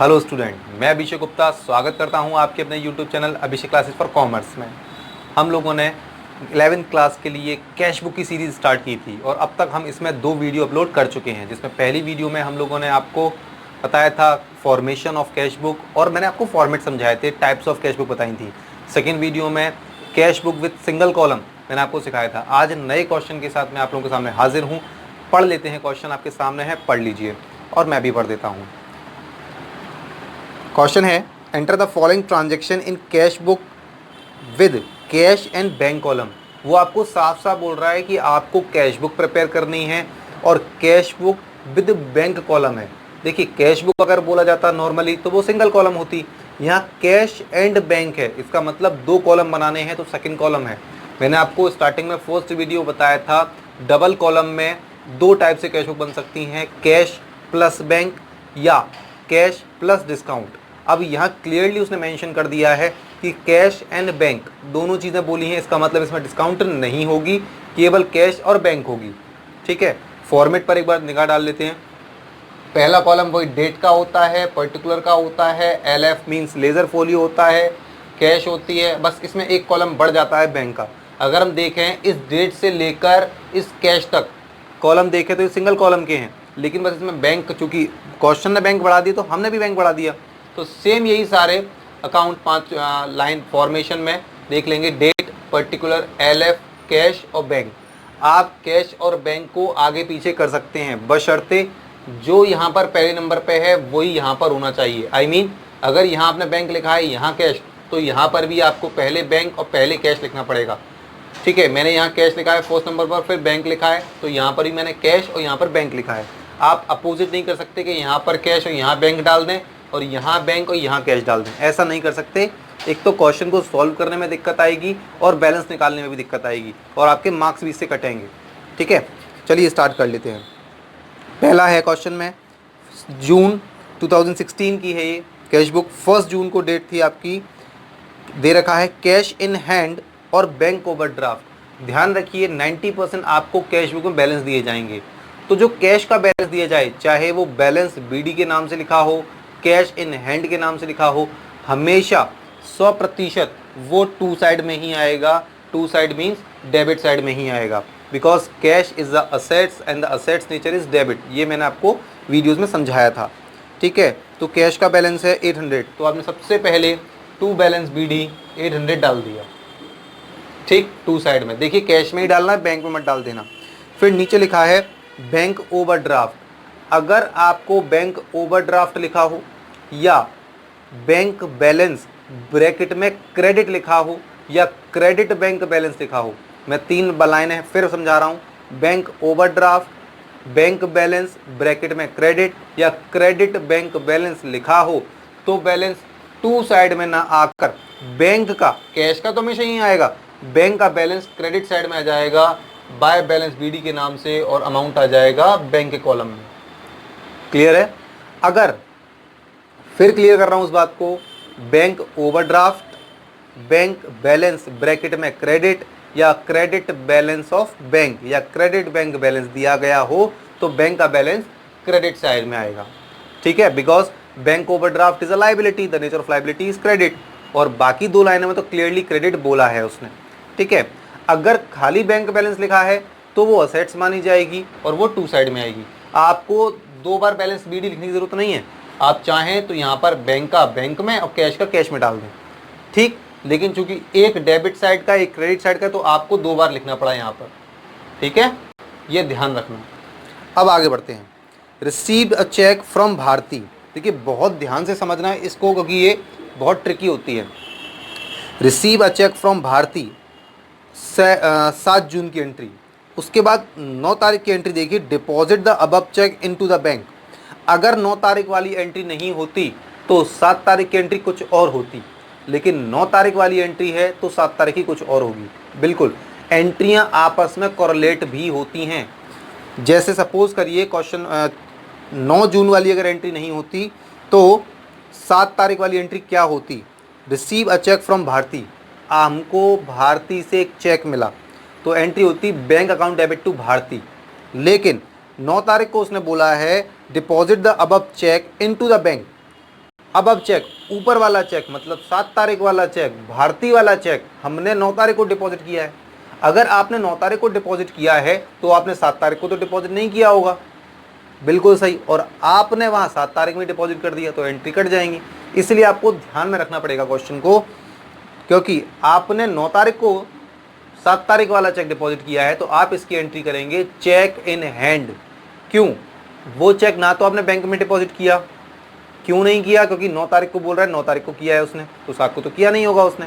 Hello student, मैं अभिषेक गुप्ता स्वागत करता हूं आपके अपने YouTube channel Abhishek classes for commerce में। हम लोगों ने 11th क्लास के लिए कैश बुक की सीरीज़ स्टार्ट की थी और अब तक हम इसमें 2 वीडियो अपलोड कर चुके हैं, जिसमें पहली वीडियो में हम लोगों ने आपको बताया था फॉर्मेशन ऑफ कैश बुक और मैंने आपको फॉर्मेट समझाए थे, टाइप्स ऑफ कैश बुक बताई थी। सेकेंड वीडियो में cash book with single column मैंने आपको सिखाया था। आज नए क्वेश्चन के साथ मैं आप लोगों के सामने हाजिर हूँ। पढ़ लेते हैं, क्वेश्चन आपके सामने है, पढ़ लीजिए और मैं भी पढ़ देता हूँ। क्वेश्चन है, enter the following transaction in cash book with cash and bank column. वो आपको साफ साफ बोल रहा है कि आपको कैश बुक प्रिपेयर करनी है और cash book with bank column है। देखिए, कैश बुक अगर बोला जाता नॉर्मली तो वो सिंगल कॉलम होती, यहाँ कैश एंड बैंक है, इसका मतलब 2 कॉलम बनाने हैं तो सेकंड कॉलम है। मैंने आपको स्टार्टिंग में फर्स्ट वीडियो बताया था, डबल कॉलम में 2 टाइप से कैश बुक बन सकती हैं, कैश प्लस बैंक या कैश प्लस डिस्काउंट। अब यहाँ क्लियरली उसने मेंशन कर दिया है कि कैश एंड बैंक दोनों चीज़ें बोली हैं, इसका मतलब इसमें डिस्काउंट नहीं होगी, केवल कैश और बैंक होगी। ठीक है, फॉर्मेट पर एक बार निगाह डाल लेते हैं। पहला कॉलम वही डेट का होता है, पर्टिकुलर का होता है, LF मीन्स लेजर फोलियो होता है, कैश होती है, बस इसमें एक कॉलम बढ़ जाता है बैंक का। अगर हम देखें इस डेट से लेकर इस कैश तक कॉलम देखें तो ये सिंगल कॉलम के हैं, लेकिन बस इसमें बैंक, चूँकि क्वेश्चन ने बैंक बढ़ा दी तो हमने भी बैंक बढ़ा दिया। तो सेम यही सारे अकाउंट 5 लाइन फॉर्मेशन में देख लेंगे, डेट, पर्टिकुलर, LF, कैश और बैंक। आप कैश और बैंक को आगे पीछे कर सकते हैं, बशर्ते जो यहाँ पर पहले नंबर पे है वही यहाँ पर होना चाहिए। I mean, अगर यहाँ आपने बैंक लिखा है, यहाँ कैश, तो यहाँ पर भी आपको पहले बैंक और पहले कैश लिखना पड़ेगा। ठीक है, मैंने यहाँ कैश लिखा है फर्स्ट नंबर पर, फिर बैंक लिखा है, तो यहाँ पर भी मैंने कैश और यहाँ पर बैंक लिखा है। आप अपोजिट नहीं कर सकते कि यहाँ पर कैश और यहाँ बैंक डाल दें और यहाँ बैंक और यहाँ कैश डाल दें, ऐसा नहीं कर सकते। एक तो क्वेश्चन को सॉल्व करने में दिक्कत आएगी और बैलेंस निकालने में भी दिक्कत आएगी और आपके मार्क्स भी इससे कटेंगे। ठीक है, चलिए स्टार्ट कर लेते हैं। पहला है क्वेश्चन में, जून 2016 की है ये कैश बुक, 1 जून को डेट थी आपकी, दे रखा है कैश इन हैंड और बैंक ओवरड्राफ्ट। ध्यान रखिए 90% आपको कैश बुक में बैलेंस दिए जाएंगे, तो जो कैश का बैलेंस दिया जाए, चाहे वो बैलेंस BD के नाम से लिखा हो, कैश इन हैंड के नाम से लिखा हो, हमेशा 100% वो 2 साइड में ही आएगा। 2 साइड मीन्स डेबिट साइड में ही आएगा, because cash is the assets and the assets nature is debit. ये मैंने आपको वीडियोस में समझाया था। ठीक है, तो कैश का बैलेंस है 800, तो आपने सबसे पहले टू बैलेंस BD 800 डाल दिया। ठीक, 2 साइड में देखिए, कैश में ही डालना है, बैंक में मत डाल देना। फिर नीचे लिखा है बैंक ओवरड्राफ्ट। अगर आपको बैंक ओवरड्राफ्ट लिखा हो या बैंक बैलेंस ब्रैकेट में क्रेडिट लिखा हो या क्रेडिट बैंक बैलेंस लिखा हो, मैं 3 लाइनें फिर समझा रहा हूँ, bank overdraft, bank balance bracket में क्रेडिट या क्रेडिट बैंक बैलेंस लिखा हो, तो बैलेंस 2 साइड में ना आकर बैंक का, कैश का तो हमेशा ही आएगा, बैंक का बैलेंस क्रेडिट साइड में आ जाएगा बाय बैलेंस BD के नाम से और अमाउंट आ जाएगा बैंक के कॉलम में। क्लियर है? अगर फिर क्लियर कर रहा हूं उस बात को, bank overdraft, bank balance bracket में क्रेडिट या क्रेडिट बैलेंस ऑफ बैंक या क्रेडिट बैंक बैलेंस दिया गया हो, तो बैंक का बैलेंस क्रेडिट साइड में आएगा। ठीक है, because bank overdraft is a liability, the nature of liability is credit, और बाकी 2 लाइनों में तो क्लियरली क्रेडिट बोला है उसने। ठीक है, अगर खाली बैंक बैलेंस लिखा है तो वो असेट्स मानी जाएगी और वो 2 साइड में आएगी। आपको 2 बार बैलेंस BD लिखने की जरूरत नहीं है, आप चाहें तो यहाँ पर बैंक का बैंक में और कैश का कैश में डाल दें। ठीक, लेकिन चूंकि एक डेबिट साइड का एक क्रेडिट साइड का, तो आपको 2 बार लिखना पड़ा यहाँ पर। ठीक है, ये ध्यान रखना। अब आगे बढ़ते हैं। Received a cheque from Bharti. देखिए, बहुत ध्यान से समझना है इसको, क्योंकि ये बहुत ट्रिकी होती है। Receive a cheque from Bharti 7 June की एंट्री, उसके बाद 9 तारीख की एंट्री देखिए, deposit the above cheque into the bank. अगर 9 तारीख वाली एंट्री नहीं होती तो 7 तारीख की एंट्री कुछ और होती, लेकिन 9 तारीख वाली एंट्री है तो 7 तारीख की कुछ और होगी। बिल्कुल, एंट्रियां आपस में कोरिलेट भी होती हैं। जैसे सपोज करिए क्वेश्चन 9 जून वाली अगर एंट्री नहीं होती तो 7 तारीख वाली एंट्री क्या होती? Receive a cheque from Bharti, हमको भारती से एक चेक मिला, तो एंट्री होती bank account debit to Bharti. लेकिन 9 तारीख को उसने बोला है deposit the above cheque into the bank, अब चेक, ऊपर वाला चेक मतलब 7 तारीख वाला चेक, भारती वाला चेक हमने 9 तारीख को डिपॉजिट किया है। अगर आपने 9 तारीख को डिपॉजिट किया है तो आपने 7 तारीख को तो डिपॉजिट नहीं किया होगा, बिल्कुल सही, और आपने वहां 7 तारीख में डिपॉजिट कर दिया तो एंट्री कट जाएंगी। इसलिए आपको ध्यान में रखना पड़ेगा क्वेश्चन को, क्योंकि आपने 9 तारीख को 7 तारीख वाला चेक डिपॉजिट किया है तो आप इसकी एंट्री करेंगे चेक इन हैंड। क्यों? वो चेक ना तो आपने बैंक में डिपॉजिट किया, क्यों नहीं किया? क्योंकि 9 तारीख को बोल रहा है, 9 तारीख को किया है उसने, तो 7 को तो किया नहीं होगा उसने।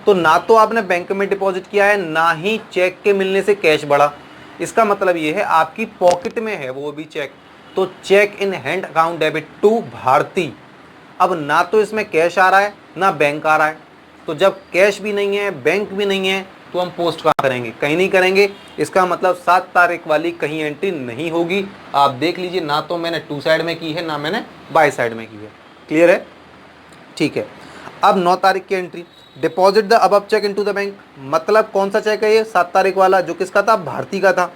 तो ना तो आपने बैंक में डिपॉजिट किया है, ना ही चेक के मिलने से कैश बढ़ा। इसका मतलब ये है आपकी पॉकेट में है वो भी चेक। तो cheque in hand account debit to Bharti. अब ना तो इसमें कैश आ रहा है ना बैंक आ रहा है, तो जब कैश भी नहीं है बैंक भी नहीं है तो हम पोस्ट कहाँ करेंगे? कहीं नहीं करेंगे। इसका मतलब 7 तारीख वाली कहीं एंट्री नहीं होगी। आप देख लीजिए, ना तो मैंने टू साइड में की है ना मैंने बाय साइड में की है। क्लियर है? ठीक है। अब 9 तारीख की entry, deposit the above cheque into the bank. मतलब कौन सा चेक है ये? 7 तारीख वाला, जो किसका था? भारती का था।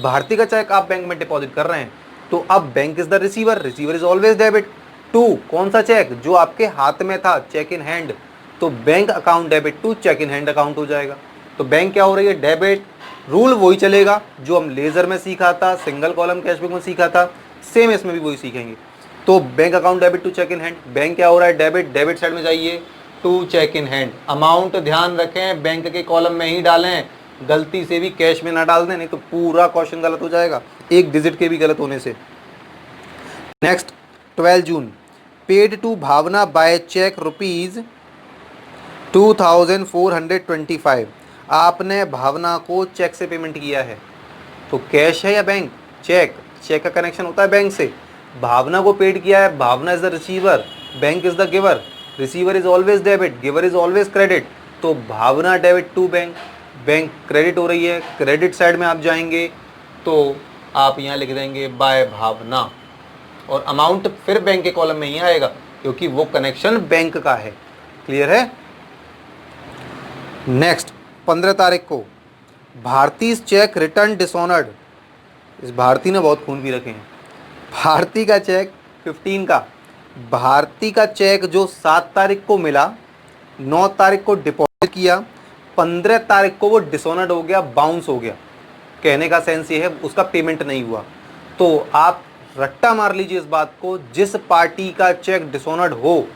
भारती का चेक आप बैंक में डिपॉजिट कर रहे हैं, तो अब bank is the receiver, receiver is always debit to कौन सा चेक? जो आपके हाथ में था, चेक इन हैंड। तो bank account debit to cheque in hand account हो जाएगा। तो बैंक क्या हो रही है? डेबिट। रूल वही चलेगा जो हम लेजर में सीखा था, सिंगल कॉलम कैशबुक में सीखा था, सेम इसमें भी वही सीखेंगे। तो bank account debit to cheque in hand, bank क्या हो रहा है? डेबिट, डेबिट साइड में जाइए to cheque in hand. Amount ध्यान रखें बैंक के कॉलम में ही डालें, गलती से भी कैश में ना डाल दें, नहीं तो पूरा क्वेश्चन गलत हो जाएगा, एक डिजिट के भी गलत होने से। Next 12 June, paid to Bhavna by cheque ₹2425। आपने भावना को चेक से पेमेंट किया है, तो कैश है या बैंक? चेक, चेक का कनेक्शन होता है बैंक से। भावना को पेड किया है, Bhavna is the receiver, bank is the giver, receiver is always debit, giver is always credit. तो Bhavna debit to bank, bank credit हो रही है, क्रेडिट साइड में आप जाएंगे तो आप यहाँ लिख देंगे बाय भावना, और अमाउंट फिर बैंक के कॉलम में ही आएगा क्योंकि वो कनेक्शन बैंक का है। क्लियर है? नेक्स्ट 15 तारीख को, भारती चेक रिटर्न डिसऑनर्ड। इस भारती ने बहुत खून भी रखे हैं। भारती का चेक 15 का, भारती का चेक जो 7 तारीख को मिला, 9 तारीख को डिपॉजिट किया, 15 तारीख को वो डिसऑनर्ड हो गया, बाउंस हो गया। कहने का सेंस ये है उसका पेमेंट नहीं हुआ। तो आप रट्टा मार लीजिए इस बात को, जिस पार्टी का चेक डिसऑनर्ड हो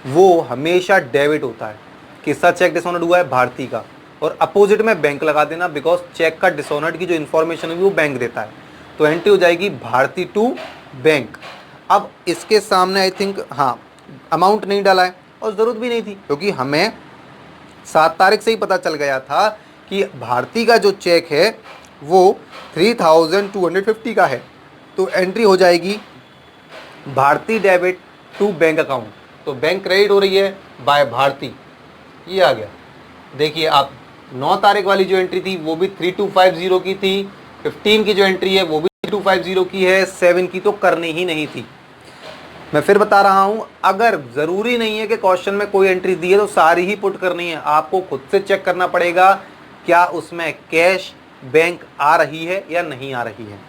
वो हमेशा डेबिट होता है। किसका चेक डिसऑनर्ड हुआ है? भारती का। और अपोजिट में बैंक लगा देना, बिकॉज चेक का डिसऑनर्ड की जो इन्फॉर्मेशन है वो बैंक देता है। तो एंट्री हो जाएगी भारती टू बैंक। अब इसके सामने आई थिंक हाँ अमाउंट नहीं डाला है, और ज़रूरत भी नहीं थी क्योंकि हमें 7 तारीख से ही पता चल गया था कि भारती का जो चेक है वो 3250 का है। तो एंट्री हो जाएगी Bharti debit to bank account. तो बैंक क्रेडिट हो रही है बाय भारती, ये आ गया। देखिए आप 9 तारीख वाली जो एंट्री थी वो भी 3250 की थी, 15 की जो एंट्री है वो भी 3250 की है, 7 की तो करनी ही नहीं थी। मैं फिर बता रहा हूं, अगर ज़रूरी नहीं है कि क्वेश्चन में कोई एंट्री दी है तो सारी ही पुट करनी है। आपको खुद से चेक करना पड़ेगा क्या उसमें कैश बैंक आ रही है या नहीं आ रही है।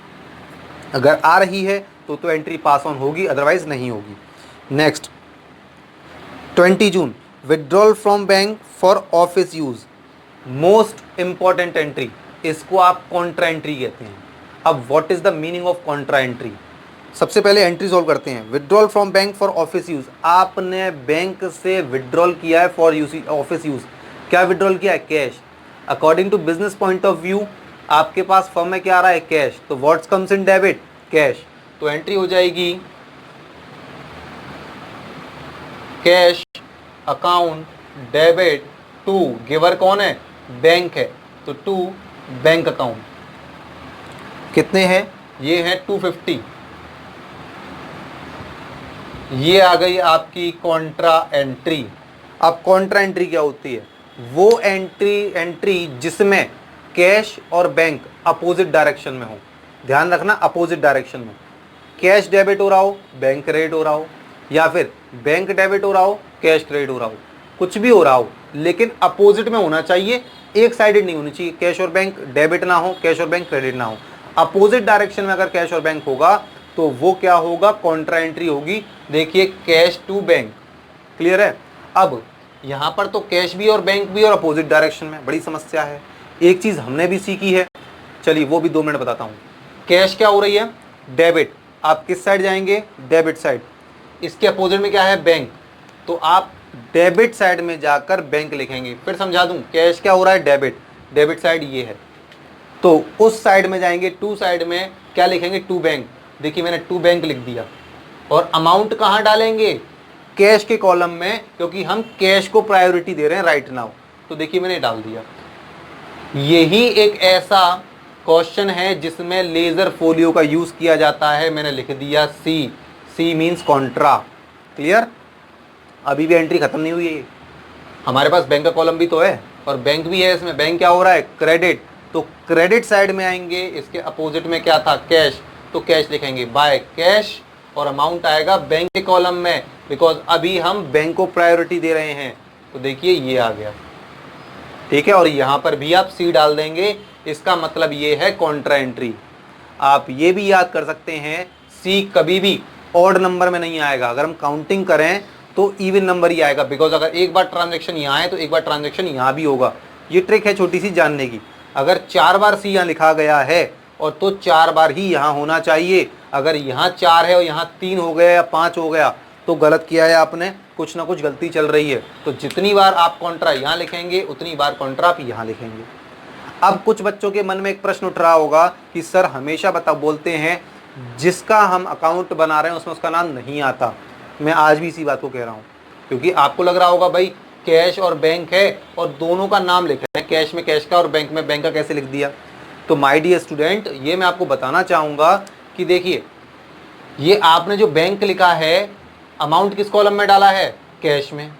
अगर आ रही है तो एंट्री पास ऑन होगी, अदरवाइज नहीं होगी। Next 20 June, withdrawal from bank for office use. Most important entry, इसको आप कॉन्ट्रा एंट्री कहते हैं। अब what is the meaning of contra entry? सबसे पहले एंट्री सॉल्व करते हैं। Withdrawal from bank for office use, आपने बैंक से विड्रॉल किया है फॉर ऑफिस यूज। क्या विड्रॉल किया है? Cash. According to business point of view आपके पास फर्म में क्या आ रहा है? कैश। तो what's comes in debit? Cash. तो एंट्री हो जाएगी cash account debit to, giver कौन है? बैंक है, तो टू बैंक अकाउंट। कितने हैं? ये है 250। ये आ गई आपकी कॉन्ट्रा एंट्री। अब कॉन्ट्रा एंट्री क्या होती है? वो एंट्री जिसमें कैश और बैंक अपोजिट डायरेक्शन में हो। ध्यान रखना, अपोजिट डायरेक्शन में। कैश डेबिट हो रहा हो, बैंक क्रेडिट हो रहा हो, या फिर बैंक डेबिट हो रहा हो, कैश क्रेडिट हो रहा हो, कुछ भी हो रहा हो, लेकिन अपोजिट में होना चाहिए, एक साइडेड नहीं होनी चाहिए। कैश और बैंक डेबिट ना हो, कैश और बैंक क्रेडिट ना हो। अपोजिट डायरेक्शन में अगर कैश और बैंक होगा तो वो क्या होगा? कॉन्ट्रा एंट्री होगी। देखिए कैश टू बैंक, क्लियर है। अब यहाँ पर तो कैश भी और बैंक भी और अपोजिट डायरेक्शन में, बड़ी समस्या है। एक चीज हमने भी सीखी है, चलिए वो भी 2 मिनट बताता हूँ। कैश क्या हो रही है, डेबिट, आप किस साइड जाएंगे, डेबिट साइड। इसके अपोजिट में क्या है, बैंक, तो आप डेबिट साइड में जाकर बैंक लिखेंगे। फिर समझा दूं, कैश क्या हो रहा है, डेबिट, डेबिट साइड ये है, तो उस साइड में जाएंगे, टू साइड में क्या लिखेंगे, टू बैंक। देखिए मैंने टू बैंक लिख दिया। और अमाउंट कहाँ डालेंगे, कैश के कॉलम में, क्योंकि हम कैश को प्रायोरिटी दे रहे हैं राइट नाउ। तो देखिए मैंने डाल दिया। यही एक ऐसा क्वेश्चन है जिसमें लेजर फोलियो का यूज किया जाता है। मैंने लिख दिया सी, सी मीन्स कॉन्ट्रा। क्लियर, अभी भी एंट्री खत्म नहीं हुई है। हमारे पास बैंक का कॉलम भी तो है और बैंक भी है इसमें। बैंक क्या हो रहा है, क्रेडिट, तो क्रेडिट साइड में आएंगे। इसके अपोजिट में क्या था, कैश, तो कैश लिखेंगे बाय कैश, और अमाउंट आएगा बैंक के कॉलम में, बिकॉज अभी हम बैंक को प्रायोरिटी दे रहे हैं। तो देखिए ये आ गया, ठीक है। और यहाँ पर भी आप सी डाल देंगे, इसका मतलब ये है कॉन्ट्रा एंट्री। आप ये भी याद कर सकते हैं, सी कभी भी ऑड नंबर में नहीं आएगा। अगर हम काउंटिंग करें तो इवन नंबर ही आएगा, बिकॉज अगर एक बार ट्रांजेक्शन यहाँ है तो एक बार ट्रांजेक्शन यहाँ भी होगा। ये ट्रिक है छोटी सी जानने की। अगर 4 बार सी यहाँ लिखा गया है और तो 4 बार ही यहाँ होना चाहिए। अगर यहाँ 4 है और यहाँ 3 हो गया या 5 हो गया तो गलत किया है आपने, कुछ ना कुछ गलती चल रही है। तो जितनी बार आप कॉन्ट्रा यहाँ लिखेंगे उतनी बार कॉन्ट्रा आप यहाँ लिखेंगे। अब कुछ बच्चों के मन में एक प्रश्न उठ रहा होगा कि सर हमेशा बोलते हैं जिसका हम अकाउंट बना रहे हैं उसमें उसका नाम नहीं आता। मैं आज भी इसी बात को कह रहा हूँ, क्योंकि आपको लग रहा होगा भाई कैश और बैंक है और दोनों का नाम लिख रहे हैं, कैश में कैश का और बैंक में बैंक का कैसे लिख दिया। तो माय डियर स्टूडेंट, ये मैं आपको बताना चाहूँगा कि देखिए ये आपने जो बैंक लिखा है, अमाउंट किस कॉलम में डाला है, कैश में।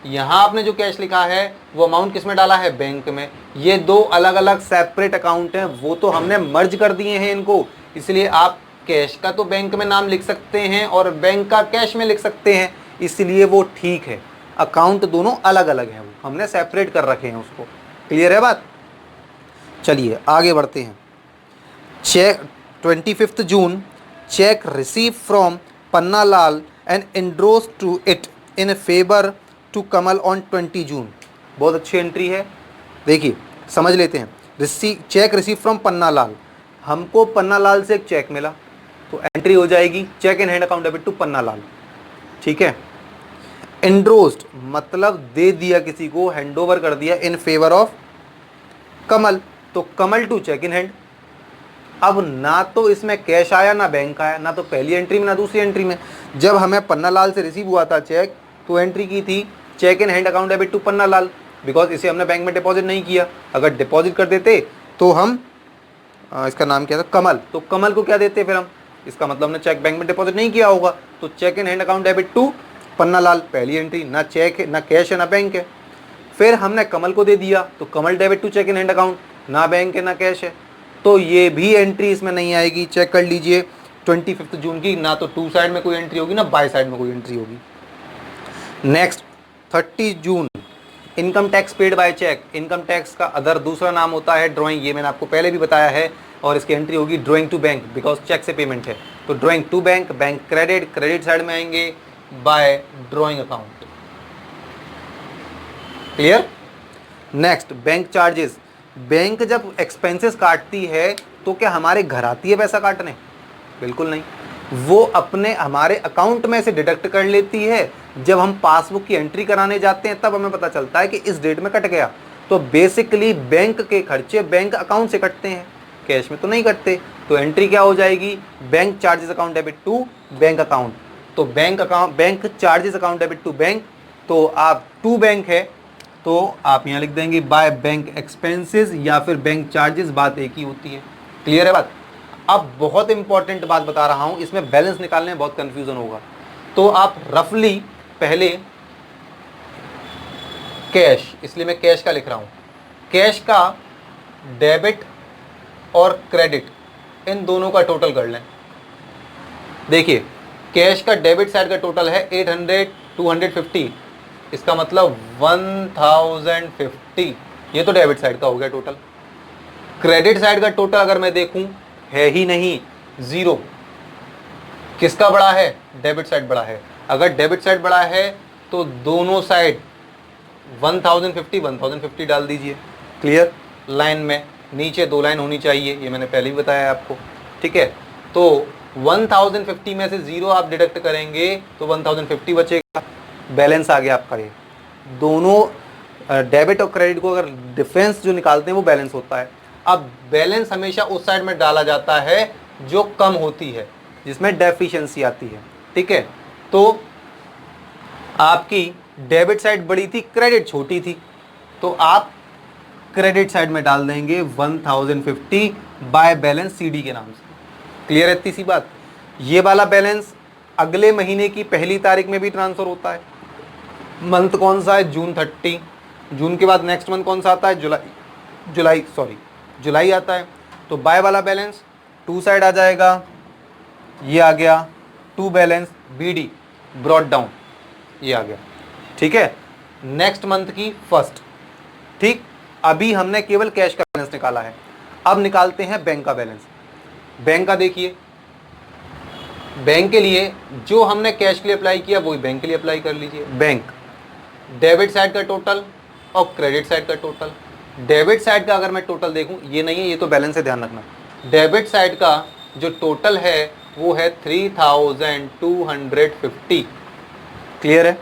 यहाँ आपने जो कैश लिखा है वो अमाउंट किस में डाला है, बैंक में। ये 2 अलग अलग सेपरेट अकाउंट हैं, वो तो हमने मर्ज कर दिए हैं इनको। इसलिए आप कैश का तो बैंक में नाम लिख सकते हैं और बैंक का कैश में लिख सकते हैं, इसलिए वो ठीक है। अकाउंट दोनों अलग अलग हैं, वो हमने सेपरेट कर रखे हैं उसको। क्लियर है बात। चलिए आगे बढ़ते हैं। चेक 25 जून, cheque receive from Panna Lal and endorsed to it in favour to Kamal on 20 June. बहुत अच्छी एंट्री है, देखिए समझ लेते हैं। Cheque receive from Panna Lal, हमको पन्ना लाल से एक चेक मिला, तो एंट्री हो जाएगी cheque in hand account debit to Panna Lal, ठीक है। एंड्रोस्ड मतलब दे दिया किसी को, हैंड ओवर कर दिया, इन फेवर ऑफ कमल, तो कमल टू चेक इन हैंड। अब ना तो इसमें कैश आया ना बैंक आया, ना तो पहली एंट्री में ना दूसरी एंट्री में। जब हमें पन्ना लाल से रिसीव हुआ था चेक, तो एंट्री की थी cheque in hand account debit to Panna Lal, because इसे हमने बैंक में डिपॉजिट नहीं किया। अगर डिपॉजिट कर देते तो हम इसका नाम क्या था, कमल, तो कमल को क्या देते फिर हम, इसका मतलब हमने चेक बैंक में डिपॉजिट नहीं किया होगा। तो cheque in hand account debit to Panna Lal, पहली एंट्री, ना चेक है ना कैश है ना बैंक है। फिर हमने कमल को दे दिया, तो Kamal debit to cheque in hand account, ना बैंक है ना कैश है, तो ये भी एंट्री इसमें नहीं आएगी। चेक कर लीजिए 25 जून की, ना तो टू साइड में कोई एंट्री होगी ना बाय साइड में कोई एंट्री होगी। Next 30 June, income tax paid by cheque. Income tax का अदर दूसरा नाम होता है ड्राइंग, ये मैंने आपको पहले भी बताया है। और इसकी एंट्री होगी drawing to bank, because cheque से पेमेंट है। तो drawing to bank, bank credit, credit side में आएंगे by drawing account. Clear. Next bank charges. Bank जब एक्सपेंसेस काटती है तो क्या हमारे घर आती है पैसा काटने? बिल्कुल नहीं, वो अपने हमारे अकाउंट में से डिडक्ट कर लेती है। जब हम पासबुक की एंट्री कराने जाते हैं तब हमें पता चलता है कि इस डेट में कट गया। तो बेसिकली बैंक के खर्चे बैंक अकाउंट से कटते हैं, कैश में तो नहीं कटते। तो एंट्री क्या हो जाएगी, bank charges account debit to bank account. तो bank charges account debit to bank, तो आप टू बैंक है तो आप यहाँ लिख देंगे बाय बैंक एक्सपेंसेस या फिर बैंक चार्जेस, बात एक ही होती है। क्लियर है बात। अब बहुत इंपॉर्टेंट बात बता रहा हूं, इसमें बैलेंस निकालने में बहुत कंफ्यूजन होगा। तो आप रफली पहले कैश, इसलिए मैं कैश का लिख रहा हूं, कैश का डेबिट और क्रेडिट इन दोनों का टोटल कर लें। देखिए कैश का डेबिट साइड का टोटल है 800 250, इसका मतलब 1050, ये तो डेबिट साइड का हो गया टोटल। क्रेडिट साइड का टोटल अगर मैं देखूं है ही नहीं, 0। किसका बड़ा है, डेबिट साइड बड़ा है। अगर डेबिट साइड बड़ा है तो दोनों साइड 1050 डाल दीजिए। क्लियर? लाइन में नीचे 2 लाइन होनी चाहिए, ये मैंने पहले ही बताया आपको। ठीक है, तो 1050 में से 0 आप डिडक्ट करेंगे तो 1050 बचेगा, बैलेंस आ गया आपका। ये दोनों डेबिट और क्रेडिट को अगर डिफरेंस जो निकालते हैं वो बैलेंस होता है। अब बैलेंस हमेशा उस साइड में डाला जाता है जो कम होती है, जिसमें डेफिशिएंसी आती है। ठीक है, तो आपकी डेबिट साइड बड़ी थी, क्रेडिट छोटी थी, तो आप क्रेडिट साइड में डाल देंगे 1050 बाय बैलेंस सीडी के नाम से। क्लियर है इतनी सी बात? ये वाला बैलेंस अगले महीने की पहली तारीख में भी ट्रांसफर होता है। मंथ कौन सा है? जून 30। जून के बाद नेक्स्ट मंथ कौन सा आता है? जुलाई आता है। तो बाय वाला बैलेंस टू साइड आ जाएगा, ये आ गया to balance BD brought down, ये आ गया। ठीक है, नेक्स्ट मंथ की फर्स्ट। ठीक, अभी हमने केवल कैश का बैलेंस निकाला है, अब निकालते हैं बैंक का बैलेंस। बैंक का देखिए, बैंक के लिए जो हमने कैश के लिए अप्लाई किया वही बैंक के लिए अप्लाई कर लीजिए। बैंक डेबिट साइड का टोटल और क्रेडिट साइड का टोटल। डेबिट साइड का अगर मैं टोटल देखूं, ये नहीं है, ये तो बैलेंस है, ध्यान रखना। डेबिट साइड का जो टोटल है वो है 3250। क्लियर है?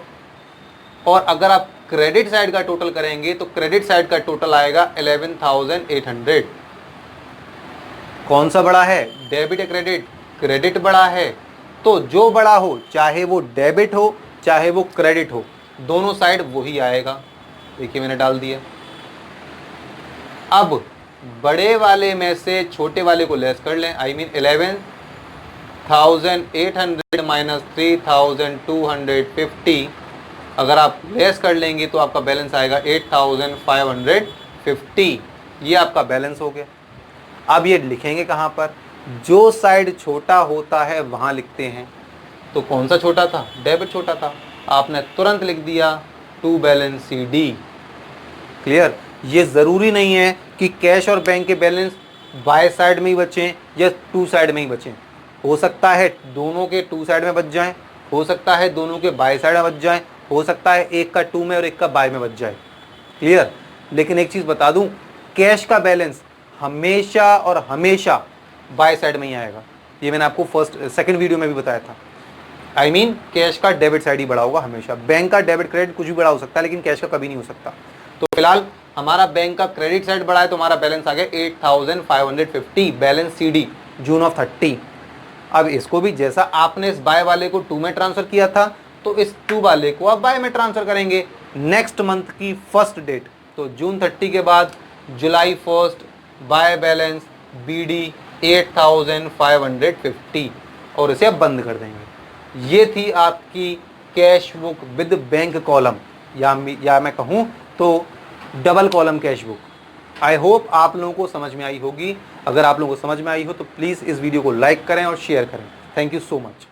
और अगर आप क्रेडिट साइड का टोटल करेंगे तो क्रेडिट साइड का टोटल आएगा 11800। कौन सा बड़ा है? डेबिट या क्रेडिट? क्रेडिट बड़ा है, तो जो बड़ा हो, चाहे वो डेबिट हो चाहे वो क्रेडिट हो, दोनों साइड वही आएगा। देखिए मैंने डाल दिया। अब बड़े वाले में से छोटे वाले को लेस कर लें, आई मीन 11,800 माइनस 3,250। अगर आप लेस कर लेंगे तो आपका बैलेंस आएगा 8,550। ये आपका बैलेंस हो गया। अब ये लिखेंगे कहाँ पर? जो साइड छोटा होता है वहाँ लिखते हैं। तो कौन सा छोटा था? डेबिट छोटा था, आपने तुरंत लिख दिया to balance C D. Clear? ये ज़रूरी नहीं है कि कैश और बैंक के बैलेंस बाय साइड में ही बचें या टू साइड में ही बचें। हो सकता है दोनों के टू साइड में बच जाएं, हो सकता है दोनों के बाय साइड में बच जाएं, हो सकता है एक का टू में और एक का बाय में बच जाए। क्लियर? लेकिन एक चीज़ बता दूं, कैश का बैलेंस हमेशा और हमेशा बाय साइड में ही आएगा। ये मैंने आपको सेकंड वीडियो में भी बताया था। आई मीन कैश का डेबिट साइड ही बड़ा होगा हमेशा। बैंक का डेबिट क्रेडिट कुछ भी बड़ा हो सकता है, लेकिन कैश का कभी नहीं हो सकता। तो फिलहाल हमारा बैंक का क्रेडिट साइड बढ़ा है, तो हमारा बैलेंस आ गया 8,550 बैलेंस सीडी जून ऑफ 30। अब इसको भी जैसा आपने इस बाय वाले को टू में ट्रांसफर किया था, तो इस टू वाले को आप बाय में ट्रांसफर करेंगे नेक्स्ट मंथ की फर्स्ट डेट। तो जून 30 के बाद जुलाई 1 बाय बैलेंस बीडी 8,550 और इसे आप बंद कर देंगे। ये थी आपकी cash book with bank column, या मैं कहूँ तो double column cash book. I hope आप लोगों को समझ में आई होगी। अगर आप लोगों को समझ में आई हो तो प्लीज़ इस वीडियो को लाइक करें और शेयर करें। Thank you so much.